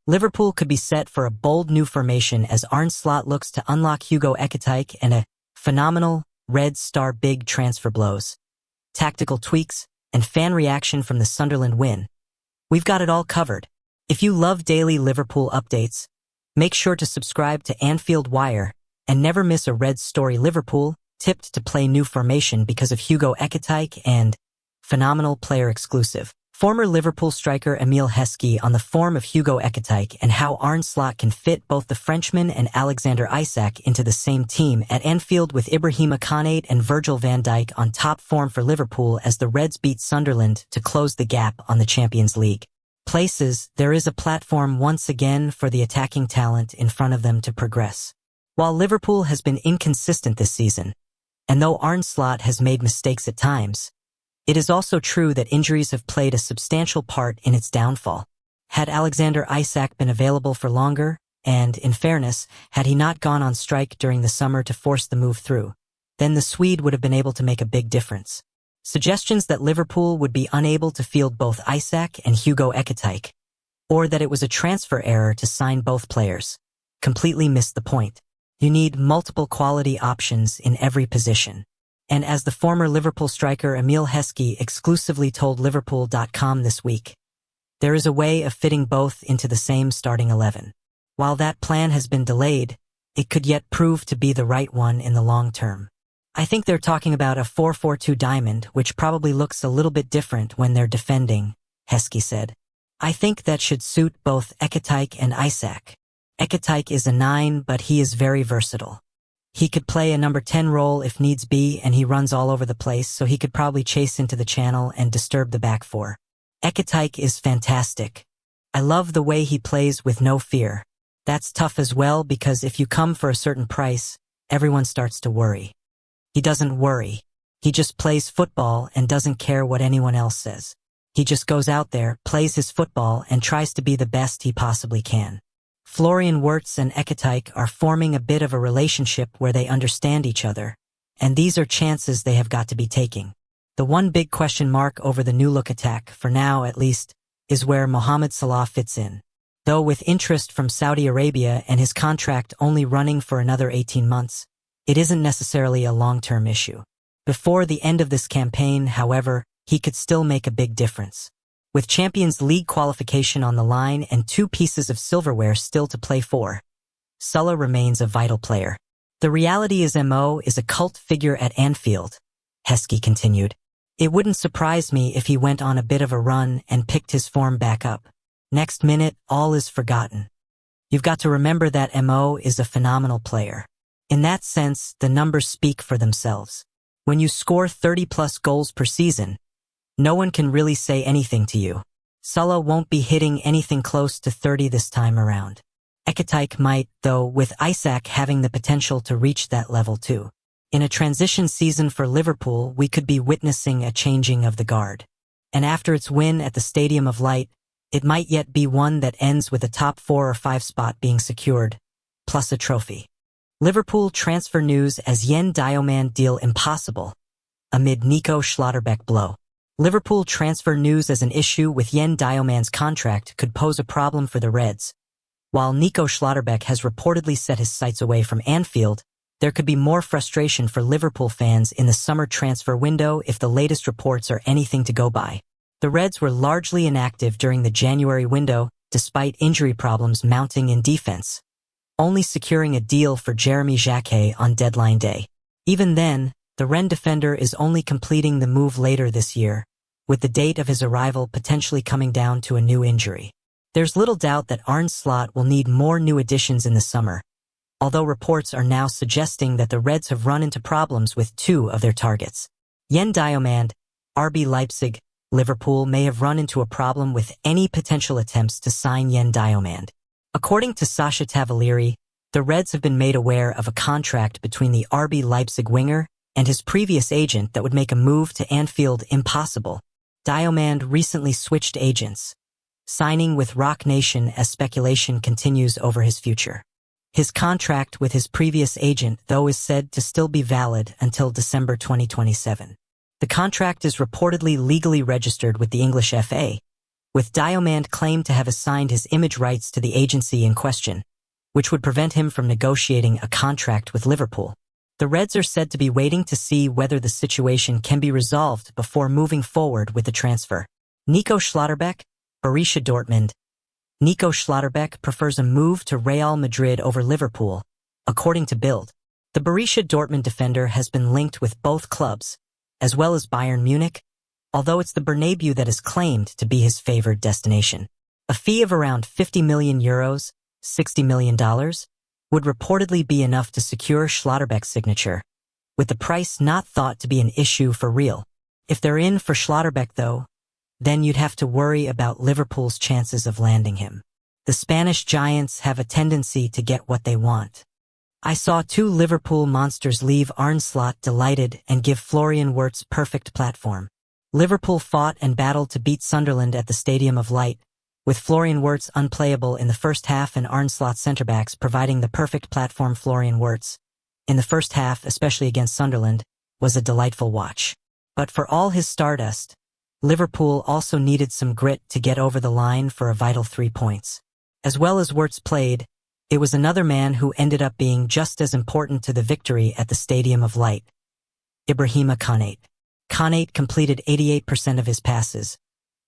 Liverpool could be set for a bold new formation as Arne Slot looks to unlock Hugo Ekitike and a phenomenal Red Star big transfer blows, tactical tweaks, and fan reaction from the Sunderland win. We've got it all covered. If you love daily Liverpool updates, make sure to subscribe to Anfield Wire and never miss a Red Story. Liverpool tipped to play new formation because of Hugo Ekitike and phenomenal player exclusive. Former Liverpool striker Emile Heskey on the form of Hugo Ekitike and how Arne Slot can fit both the Frenchman and Alexander Isak into the same team at Anfield, with Ibrahima Konate and Virgil van Dijk on top form for Liverpool as the Reds beat Sunderland to close the gap on the Champions League places. There is a platform once again for the attacking talent in front of them to progress. While Liverpool has been inconsistent this season, and though Arne Slot has made mistakes at times, it is also true that injuries have played a substantial part in its downfall. Had Alexander Isak been available for longer, and, in fairness, had he not gone on strike during the summer to force the move through, then the Swede would have been able to make a big difference. Suggestions that Liverpool would be unable to field both Isak and Hugo Ekitike, or that it was a transfer error to sign both players, completely missed the point. You need multiple quality options in every position. And as the former Liverpool striker Emile Heskey exclusively told Liverpool.com this week, there is a way of fitting both into the same starting 11. While that plan has been delayed, it could yet prove to be the right one in the long term. I think they're talking about a 4-4-2 diamond, which probably looks a little bit different when they're defending, Heskey said. I think that should suit both Ekitike and Isak. Ekitike is a 9, but he is very versatile. He could play a number 10 role if needs be, and he runs all over the place, so he could probably chase into the channel and disturb the back four. Ekitike is fantastic. I love the way he plays with no fear. That's tough as well, because if you come for a certain price, everyone starts to worry. He doesn't worry. He just plays football and doesn't care what anyone else says. He just goes out there, plays his football, and tries to be the best he possibly can. Florian Wirtz and Ekitike are forming a bit of a relationship where they understand each other, and these are chances they have got to be taking. The one big question mark over the new-look attack, for now at least, is where Mohamed Salah fits in. Though with interest from Saudi Arabia and his contract only running for another 18 months, it isn't necessarily a long-term issue. Before the end of this campaign, however, he could still make a big difference. With Champions League qualification on the line and 2 pieces of silverware still to play for, Salah remains a vital player. The reality is Mo is a cult figure at Anfield, Heskey continued. It wouldn't surprise me if he went on a bit of a run and picked his form back up. Next minute, all is forgotten. You've got to remember that Mo is a phenomenal player. In that sense, the numbers speak for themselves. When you score 30-plus goals per season, no one can really say anything to you. Salah won't be hitting anything close to 30 this time around. Ekitike might, though, with Isak having the potential to reach that level too. In a transition season for Liverpool, we could be witnessing a changing of the guard. And after its win at the Stadium of Light, it might yet be one that ends with a top 4 or 5 spot being secured, plus a trophy. Liverpool transfer news as Yan Diomande deal impossible, amid Nico Schlotterbeck blow. Liverpool transfer news as an issue with Yan Diomande's contract could pose a problem for the Reds. While Nico Schlotterbeck has reportedly set his sights away from Anfield, there could be more frustration for Liverpool fans in the summer transfer window if the latest reports are anything to go by. The Reds were largely inactive during the January window, despite injury problems mounting in defense, only securing a deal for Jeremy Jacquet on deadline day. Even then, the Rennes defender is only completing the move later this year, with the date of his arrival potentially coming down to a new injury. There's little doubt that Arne Slot will need more new additions in the summer, although reports are now suggesting that the Reds have run into problems with 2 of their targets. Yan Diomande, RB Leipzig, Liverpool may have run into a problem with any potential attempts to sign Yan Diomande. According to Sasha Tavalieri, the Reds have been made aware of a contract between the RB Leipzig winger and his previous agent that would make a move to Anfield impossible. Diomande recently switched agents, signing with Rock Nation as speculation continues over his future. His contract with his previous agent, though, is said to still be valid until December 2027. The contract is reportedly legally registered with the English FA, with Diomande claimed to have assigned his image rights to the agency in question, which would prevent him from negotiating a contract with Liverpool. The Reds are said to be waiting to see whether the situation can be resolved before moving forward with the transfer. Nico Schlotterbeck, Borussia Dortmund. Nico Schlotterbeck prefers a move to Real Madrid over Liverpool, according to Bild. The Borussia Dortmund defender has been linked with both clubs, as well as Bayern Munich, although it's the Bernabeu that is claimed to be his favored destination. A fee of around €50 million, $60 million, would reportedly be enough to secure Schlotterbeck's signature, with the price not thought to be an issue for Real. If they're in for Schlotterbeck, though, then you'd have to worry about Liverpool's chances of landing him. The Spanish giants have a tendency to get what they want. I saw two Liverpool monsters leave Arne Slot delighted and give Florian Wirtz perfect platform. Liverpool fought and battled to beat Sunderland at the Stadium of Light, with Florian Wirtz unplayable in the first half and Arne Slot centre-backs providing the perfect platform. Florian Wirtz, in the first half, especially against Sunderland, was a delightful watch. But for all his stardust, Liverpool also needed some grit to get over the line for a vital 3 points. As well as Wirtz played, it was another man who ended up being just as important to the victory at the Stadium of Light: Ibrahima Konate. Konate completed 88% of his passes.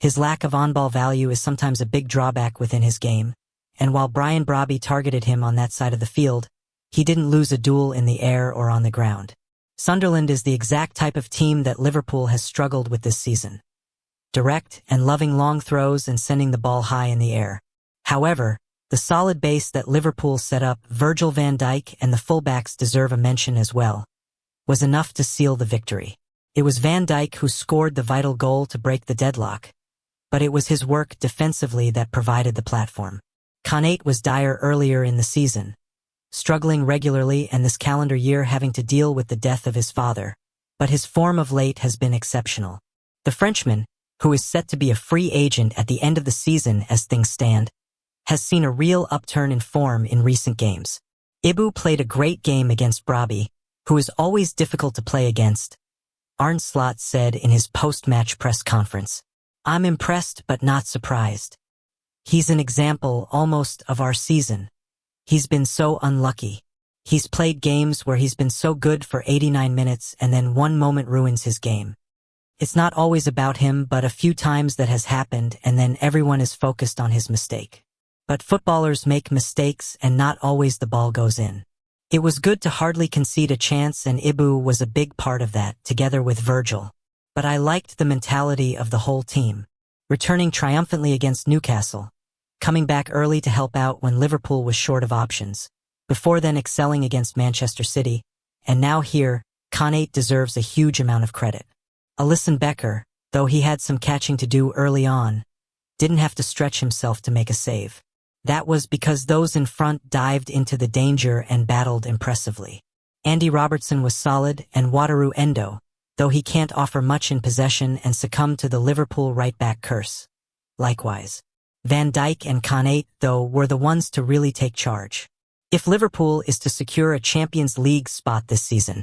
His lack of on-ball value is sometimes a big drawback within his game, and while Brian Brobby targeted him on that side of the field, he didn't lose a duel in the air or on the ground. Sunderland is the exact type of team that Liverpool has struggled with this season: direct and loving long throws and sending the ball high in the air. However, the solid base that Liverpool set up, Virgil van Dijk and the fullbacks deserve a mention as well, was enough to seal the victory. It was Van Dijk who scored the vital goal to break the deadlock, but it was his work defensively that provided the platform. Konate was dire earlier in the season, struggling regularly and this calendar year having to deal with the death of his father, but his form of late has been exceptional. The Frenchman, who is set to be a free agent at the end of the season as things stand, has seen a real upturn in form in recent games. Ibu played a great game against Brobby, who is always difficult to play against. Arne Slot said in his post-match press conference, "I'm impressed but not surprised. He's an example almost of our season. He's been so unlucky. He's played games where he's been so good for 89 minutes and then one moment ruins his game. It's not always about him, but a few times that has happened and then everyone is focused on his mistake. But footballers make mistakes and not always the ball goes in. It was good to hardly concede a chance and Ibu was a big part of that, together with Virgil. But I liked the mentality of the whole team. Returning triumphantly against Newcastle, coming back early to help out when Liverpool was short of options, before then excelling against Manchester City, and now here, Konate deserves a huge amount of credit. Alisson Becker, though he had some catching to do early on, didn't have to stretch himself to make a save. That was because those in front dived into the danger and battled impressively. Andy Robertson was solid and Wataru Endo, though he can't offer much in possession and succumbed to the Liverpool right-back curse. Likewise, Van Dijk and Konate, though, were the ones to really take charge. If Liverpool is to secure a Champions League spot this season,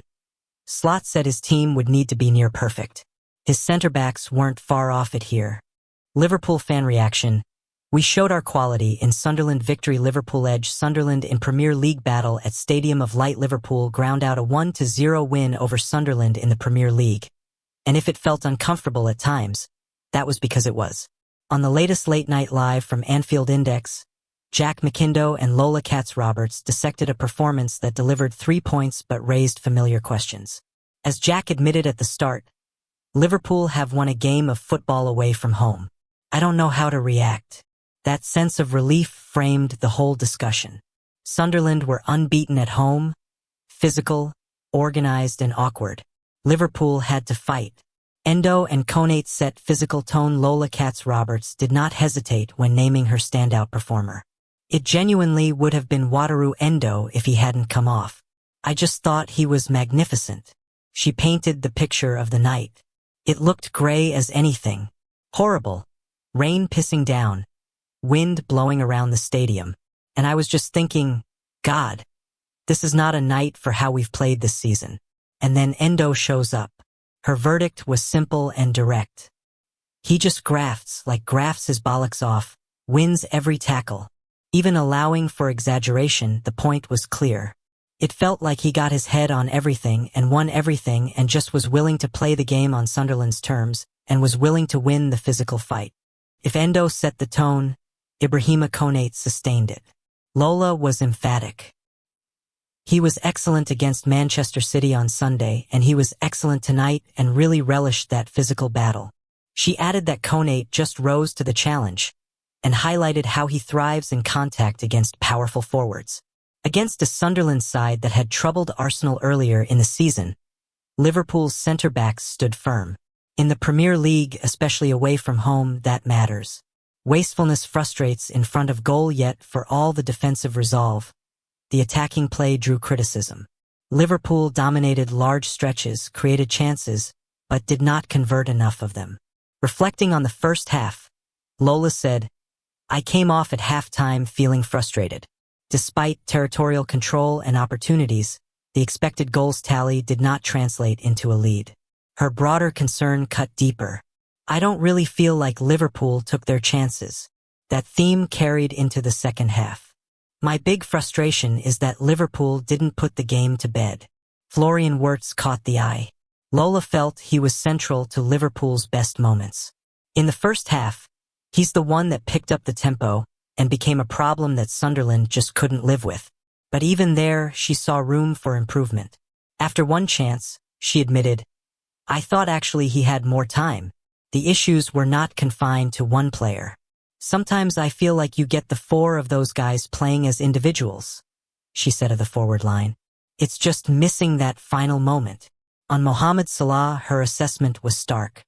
Slot said his team would need to be near perfect. His centre-backs weren't far off it here. Liverpool fan reaction: "We showed our quality in Sunderland victory. Liverpool edge Sunderland in Premier League battle at Stadium of Light. Liverpool ground out a 1-0 win over Sunderland in the Premier League. And if it felt uncomfortable at times, that was because it was." On the latest Late Night Live from Anfield Index, Jack McIndoe and Lola Katz-Roberts dissected a performance that delivered 3 points but raised familiar questions. As Jack admitted at the start, Liverpool have won a game of football away from home. "I don't know how to react." That sense of relief framed the whole discussion. Sunderland were unbeaten at home, physical, organized, and awkward. Liverpool had to fight. Endo and Konate set physical tone. Lola Katz-Roberts did not hesitate when naming her standout performer. "It genuinely would have been Wataru Endo if he hadn't come off. I just thought he was magnificent." She painted the picture of the night. "It looked gray as anything. Horrible. Rain pissing down. Wind blowing around the stadium. And I was just thinking, God, this is not a night for how we've played this season." And then Endo shows up. Her verdict was simple and direct. He just grafts his bollocks off, wins every tackle. Even allowing for exaggeration, the point was clear. It felt like he got his head on everything and won everything and just was willing to play the game on Sunderland's terms and was willing to win the physical fight. If Endo set the tone, Ibrahima Konate sustained it. Lola was emphatic. He was excellent against Manchester City on Sunday, and he was excellent tonight and really relished that physical battle. She added that Konate just rose to the challenge and highlighted how he thrives in contact against powerful forwards. Against a Sunderland side that had troubled Arsenal earlier in the season, Liverpool's centre-backs stood firm. In the Premier League, especially away from home, that matters. Wastefulness frustrates in front of goal, yet for all the defensive resolve, the attacking play drew criticism. Liverpool dominated large stretches, created chances, but did not convert enough of them. Reflecting on the first half, Lola said, "I came off at halftime feeling frustrated. Despite territorial control and opportunities, the expected goals tally did not translate into a lead." Her broader concern cut deeper. "I don't really feel like Liverpool took their chances." That theme carried into the second half. "My big frustration is that Liverpool didn't put the game to bed." Florian Wirtz caught the eye. Lola felt he was central to Liverpool's best moments. In the first half, he's the one that picked up the tempo and became a problem that Sunderland just couldn't live with. But even there, she saw room for improvement. After one chance, she admitted, "I thought actually he had more time. The issues were not confined to one player. Sometimes I feel like you get the four of those guys playing as individuals," she said of the forward line. "It's just missing that final moment." On Mohamed Salah, her assessment was stark.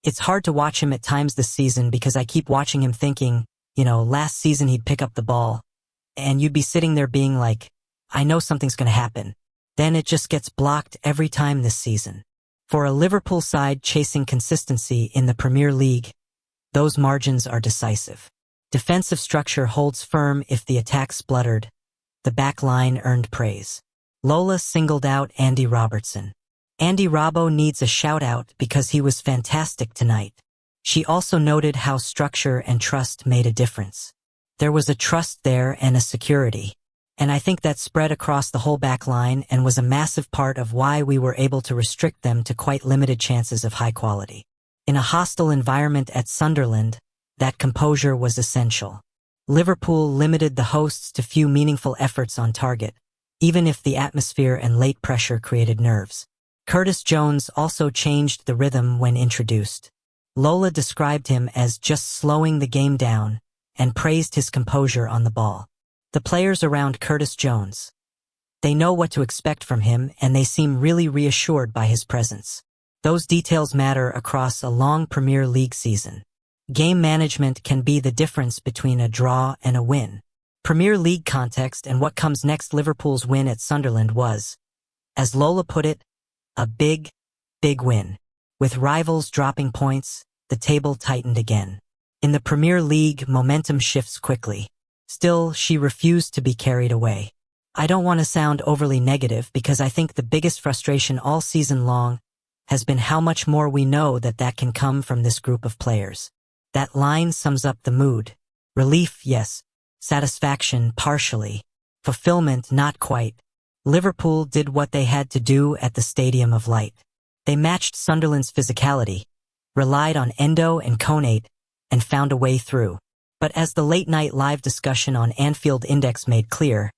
"It's hard to watch him at times this season because I keep watching him thinking, last season he'd pick up the ball, and you'd be sitting there being like, I know something's going to happen. Then it just gets blocked every time this season." For a Liverpool side chasing consistency in the Premier League, those margins are decisive. Defensive structure holds firm if the attack spluttered. The back line earned praise. Lola singled out Andy Robertson. "Andy Robbo needs a shout-out because he was fantastic tonight." She also noted how structure and trust made a difference. There was a trust there and a security. And I think that spread across the whole back line and was a massive part of why we were able to restrict them to quite limited chances of high quality. In a hostile environment at Sunderland, that composure was essential. Liverpool limited the hosts to few meaningful efforts on target, even if the atmosphere and late pressure created nerves. Curtis Jones also changed the rhythm when introduced. Lola described him as just slowing the game down and praised his composure on the ball. The players around Curtis Jones, they know what to expect from him and they seem really reassured by his presence. Those details matter across a long Premier League season. Game management can be the difference between a draw and a win. Premier League context and what comes next. Liverpool's win at Sunderland was, as Lola put it, a big, big win. With rivals dropping points, the table tightened again. In the Premier League, momentum shifts quickly. Still, she refused to be carried away. "I don't want to sound overly negative because I think the biggest frustration all season long has been how much more we know that can come from this group of players." That line sums up the mood. Relief, yes. Satisfaction, partially. Fulfillment, not quite. Liverpool did what they had to do at the Stadium of Light. They matched Sunderland's physicality, relied on Endo and Konate, and found a way through. But as the late-night live discussion on Anfield Index made clear,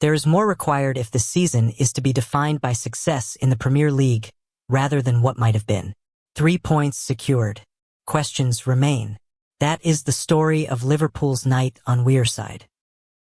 there is more required if the season is to be defined by success in the Premier League rather than what might have been. 3 points secured. Questions remain. That is the story of Liverpool's night on Wearside.